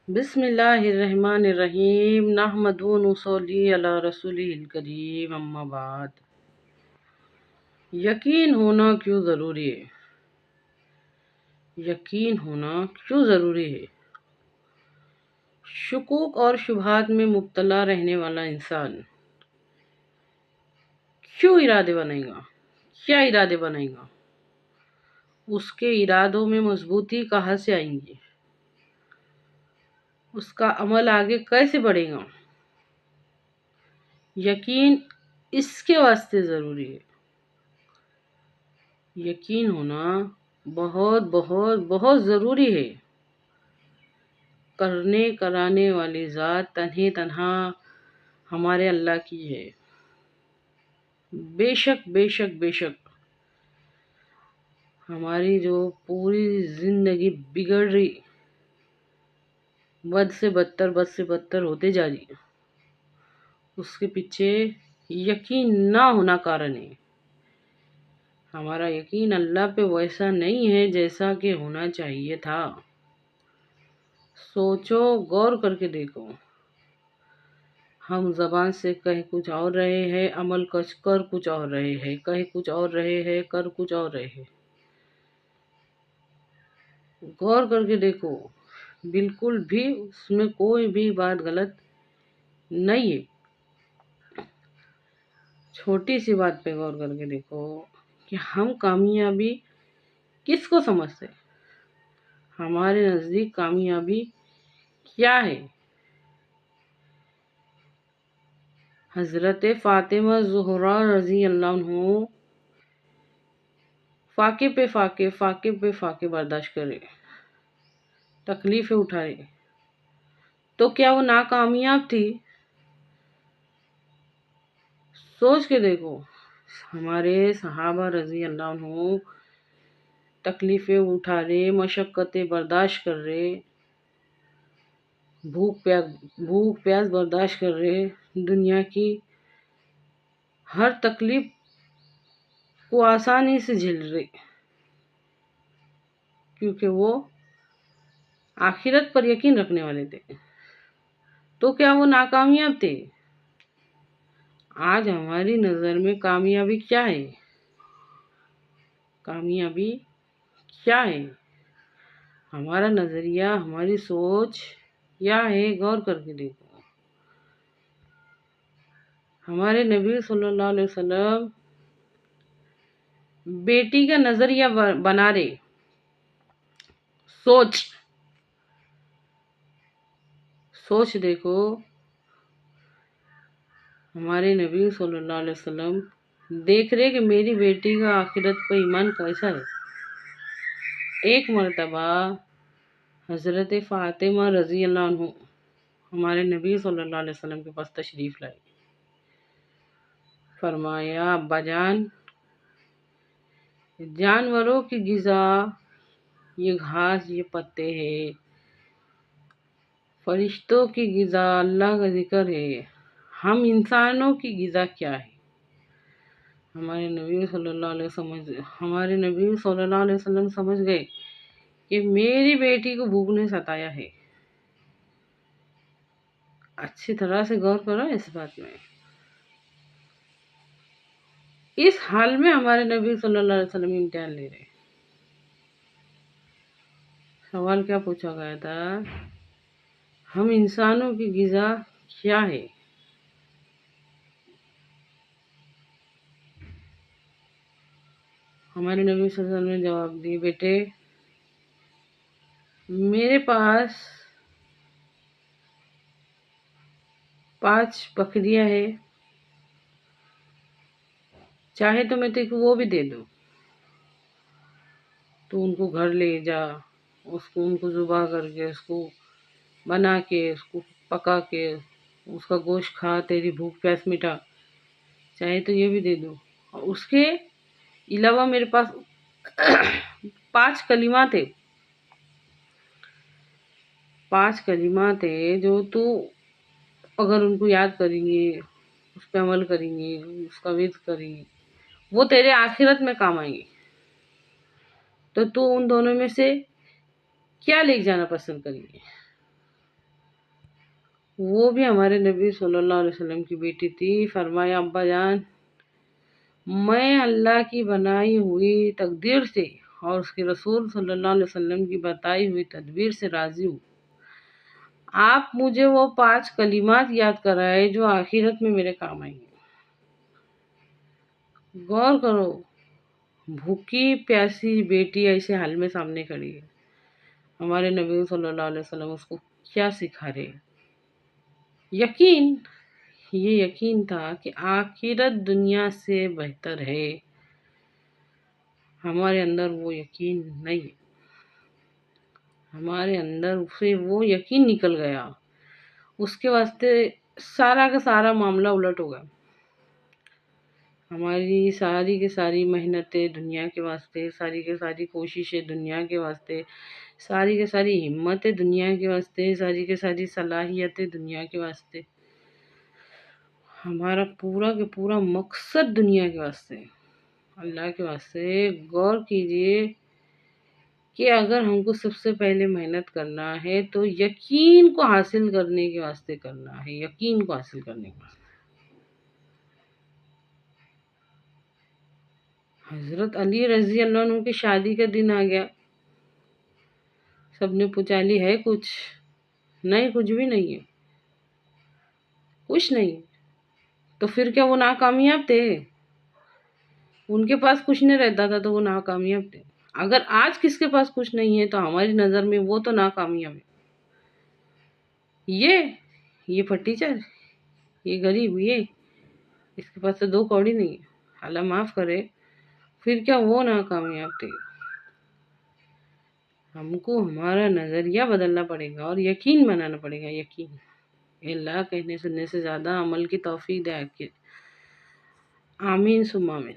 بسم اللہ الرحمن الرحیم نحمد و نصلی علی رسول الکریم اما بعد۔ یقین ہونا کیوں ضروری ہے؟ یقین ہونا کیوں ضروری ہے؟ شکوک اور شبہات میں مبتلا رہنے والا انسان کیوں ارادے بنائے گا؟ کیا ارادے بنائے گا؟ اس کے ارادوں میں مضبوطی کہاں سے آئیں گی؟ اس کا عمل آگے کیسے بڑھے گا؟ یقین اس کے واسطے ضروری ہے۔ یقین ہونا بہت بہت بہت ضروری ہے۔ کرنے کرانے والی ذات تنہا ہمارے اللہ کی ہے۔ بے شک بے شک بے شک ہماری جو پوری زندگی بگڑ رہی، بد سے بدتر ہوتے جا رہی، اس کے پیچھے یقین نہ ہونا کارن ہے۔ ہمارا یقین اللہ پہ ویسا نہیں ہے جیسا کہ ہونا چاہیے تھا۔ سوچو، غور کر کے دیکھو، ہم زبان سے کہہ کچھ اور رہے ہیں، عمل کر کچھ اور رہے ہیں، کہہ کچھ اور رہے ہیں، کر کچھ اور رہے ہیں۔ غور کر کے دیکھو، بالکل بھی اس میں کوئی بھی بات غلط نہیں ہے۔ چھوٹی سی بات پہ غور کر کے دیکھو کہ ہم کامیابی کس کو سمجھتے ہیں؟ ہمارے نزدیک کامیابی کیا ہے؟ حضرت فاطمہ زہرا رضی اللہ عنہ فاقے پہ فاقے برداشت کرے، تکلیفیں اٹھائے، تو کیا وہ ناکامیاب تھی؟ سوچ کے دیکھو، ہمارے صحابہ رضی اللہ عنہ تکلیفیں اٹھا رہے، مشقتیں برداشت کر رہے، بھوک پیاس برداشت کر رہے، دنیا کی ہر تکلیف کو آسانی سے جھیل رہے، کیونکہ وہ آخرت پر یقین رکھنے والے تھے۔ تو کیا وہ ناکامیاب تھے؟ آج ہماری نظر میں کامیابی کیا ہے؟ کامیابی کیا ہے؟ ہمارا نظریہ، ہماری سوچ کیا ہے؟ غور کر کے دیکھو۔ ہمارے نبی صلی اللہ علیہ وسلم بیٹی کا نظریہ بنا رہے۔ سوچ دیکھو، ہمارے نبی صلی اللہ علیہ وسلم دیکھ رہے کہ میری بیٹی کا آخرت پہ ایمان کیسا ہے۔ ایک مرتبہ حضرت فاطمہ رضی اللہ عنہ ہمارے نبی صلی اللہ علیہ وسلم کے پاس تشریف لائے، فرمایا، ابا جان، جانوروں کی غذا یہ گھاس، یہ پتے ہیں، فرشتوں کی غذا اللہ کا ذکر ہے، ہم انسانوں کی غذا کیا ہے؟ ہمارے نبی صلی اللہ علیہ وسلم سمجھ گئے کہ میری بیٹی کو بھوک نے ستایا ہے۔ اچھی طرح سے غور کرو اس بات میں۔ اس حال میں ہمارے نبی صلی اللہ علیہ وسلم امتحان لے رہے۔ سوال کیا پوچھا گیا تھا؟ ہم انسانوں کی غذا کیا ہے؟ ہمارے نبی صلی اللہ علیہ وسلم نے جواب دی، بیٹے، میرے پاس 5 بکریاں ہیں، چاہے تو میں تجھے وہ بھی دے دوں، تو ان کو گھر لے جا، ان کو ذبح کر کے، اس کو بنا کے، اس کو پکا کے، اس کا گوشت کھا، تیری بھوک پیاس مٹا، چاہے تو یہ بھی دے دوں۔ اور اس کے علاوہ میرے پاس 5 کلمات ہے، 5 کلمات ہے جو تو اگر ان کو یاد کریں گے، اس پہ عمل کریں گے، اس کا ورد کریں گے، وہ تیرے آخرت میں کام آئیں گے۔ تو ان دونوں میں سے کیا لے جانا پسند کریں گے؟ وہ بھی ہمارے نبی صلی اللہ علیہ وسلم کی بیٹی تھی۔ فرمایا ابا جان میں اللہ کی بنائی ہوئی تقدیر سے اور اس کے رسول صلی اللہ علیہ وسلم کی بتائی ہوئی تدبیر سے راضی ہوں۔ آپ مجھے وہ 5 کلمات یاد کرائے جو آخرت میں میرے کام آئیں گے۔ غور کرو، بھوکی پیاسی بیٹی ایسے حال میں سامنے کھڑی ہے، ہمارے نبی صلی اللہ علیہ وسلم اس کو کیا سکھا رہے؟ یقین، یہ یقین تھا کہ آخرت دنیا سے بہتر ہے۔ ہمارے اندر وہ یقین نہیں ہے، ہمارے اندر سے وہ یقین نکل گیا، اس کے واسطے سارا کا سارا معاملہ الٹ ہو گیا۔ ہماری ساری کی ساری محنتیں دنیا کے واسطے، ساری کی ساری کوششیں دنیا کے واسطے، ساری کی ساری ہمتیں دنیا کے واسطے، ساری کی ساری صلاحیتیں دنیا کے واسطے، ہمارا پورا کے پورا مقصد دنیا کے واسطے، اللہ کے واسطے۔ غور کیجئے کہ اگر ہم کو سب سے پہلے محنت کرنا ہے تو یقین کو حاصل کرنے کے واسطے کرنا ہے، یقین کو حاصل کرنے کے واسطے۔ حضرت علی رضی اللہ عنہ کی شادی کا دن آ گیا، سب نے پوچھا علی ہے کچھ؟ نہیں، کچھ بھی نہیں ہے، کچھ نہیں۔ تو پھر کیا وہ ناکامیاب تھے؟ ان کے پاس کچھ نہیں رہتا تھا تو وہ ناکامیاب تھے۔ اگر آج کس کے پاس کچھ نہیں ہے تو ہماری نظر میں وہ تو ناکامیاب ہے۔ یہ پھٹیچر، یہ غریب، یہ اس کے پاس تو 2 کوڑی نہیں ہے، اللہ معاف کرے، پھر کیا وہ ناکامیاب تھے؟ ہم کو ہمارا نظریہ بدلنا پڑے گا اور یقین بنانا پڑے گا، یقین۔ اللہ کہنے سننے سے زیادہ عمل کی توفیق دے۔ آمین ثم آمین۔